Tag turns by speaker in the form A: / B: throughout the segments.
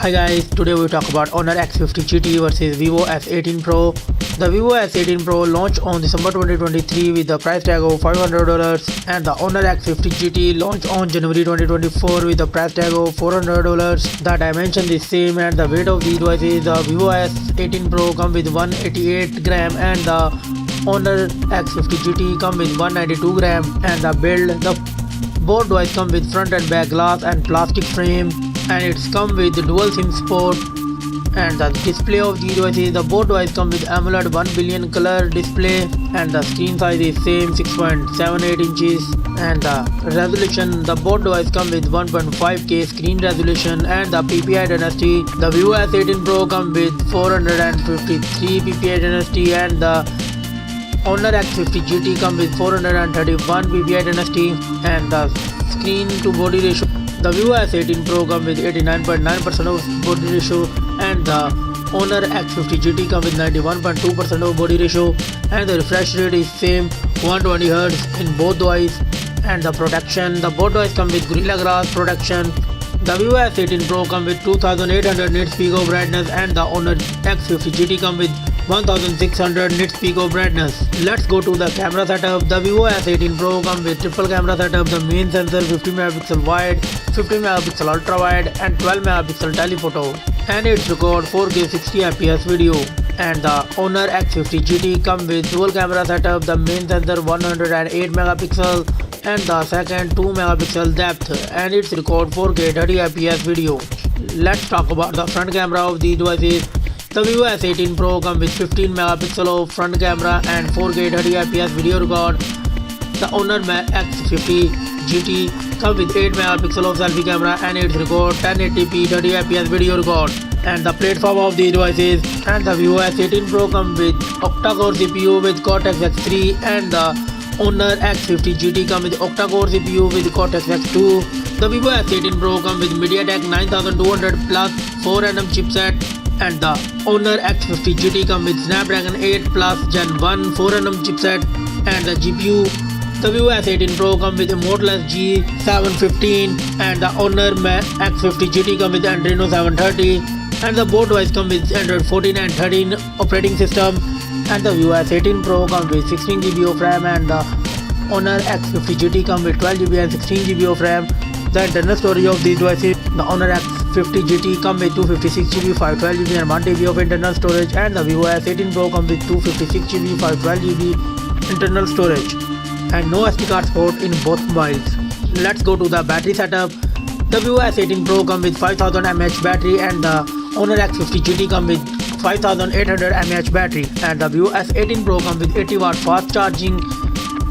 A: Hi guys, today we talk about Honor X50 GT versus Vivo S18 Pro. The Vivo S18 Pro launched on December 2023 with the price tag of $500 and the Honor X50 GT launched on January 2024 with the price tag of $400. The dimension is same and the weight of these devices. The Vivo S18 Pro come with 188 gram and the Honor X50 GT come with 192 gram and both devices come with front and back glass and plastic frame, and it's come with dual SIM support. And the display of these devices, the both devices come with AMOLED 1 billion color display, and the screen size is same 6.78 inches, and the resolution, the both devices come with 1.5K screen resolution. And the PPI density, the Vivo S18 Pro come with 453 PPI density and the Honor X50 GT come with 431 PPI density. And the screen to body ratio, the Vivo S18 Pro come with 89.9% of body ratio and the Honor X50 GT come with 91.2% of body ratio, and the refresh rate is same 120Hz in both devices. And the protection, the both devices come with Gorilla Glass protection. The Vivo S18 Pro come with 2800 nits peak of brightness and the Honor X50 GT come with 1600 nits peak of brightness. Let's go to the camera setup. The Vivo S18 Pro come with triple camera setup. The main sensor 50 megapixel wide, 50 megapixel ultra wide and 12 megapixel telephoto, and it record 4K 60 fps video. And the Honor X50 GT come with dual camera setup. The main sensor 108 megapixel and the second 2 megapixel depth, and it's record 4K 30 fps video. Let's talk about the front camera of these devices. The Vivo S18 Pro come with 15 megapixel of front camera and 4K 30 fps video record. The Honor X50 GT come with 8 megapixel of selfie camera and it record 1080p 30 fps video record. And the platform of these devices, and the Vivo S18 Pro come with octa-core CPU with Cortex X3 and the Honor X50 GT come with octa-core CPU with Cortex X2. The Vivo S18 Pro come with MediaTek 9200 plus 4nm chipset, and the Honor X50 GT come with Snapdragon 8 plus Gen 1 4nm chipset. And the GPU, the Vivo S18 Pro come with Immortals G715 and the Honor X50 GT come with Adreno 730, and the both devices come with Android 14 and 13 operating system. And the Vivo S18 Pro come with 16GB of RAM and the Honor X50 GT come with 12GB and 16GB of RAM. The internal storage of these devices, the Honor X50 GT come with 256GB, 512GB and 1TB of internal storage, and the Vivo S18 Pro come with 256GB, 512GB internal storage, and no SD card support in both mobiles. Let's go to the battery setup. The Vivo S18 Pro come with 5000 mAh battery and the Honor X50 GT come with 5800 mAh battery, and the Vivo S18 Pro come with 80 watt fast charging.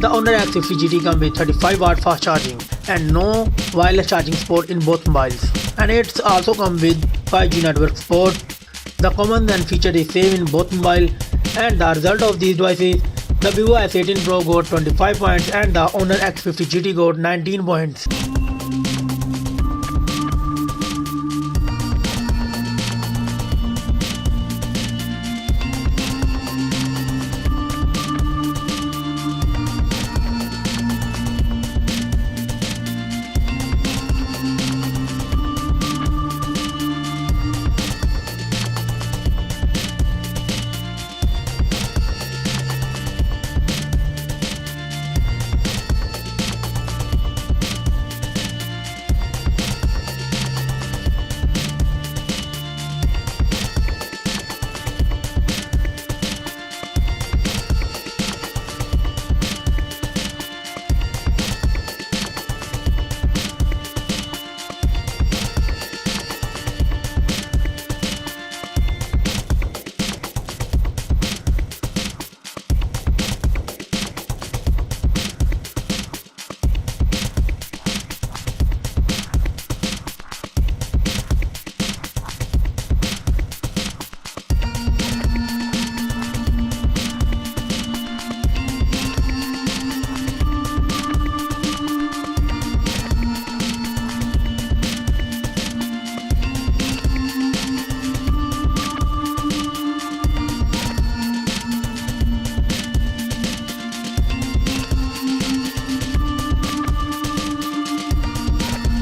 A: The Honor X50 GT come with 35 watt fast charging and no wireless charging support in both mobiles, and it's also come with 5G network support. The common and feature is same in both mobile, and the result of these devices, the Vivo S18 Pro got 25 points and the Honor X50 GT got 19 points.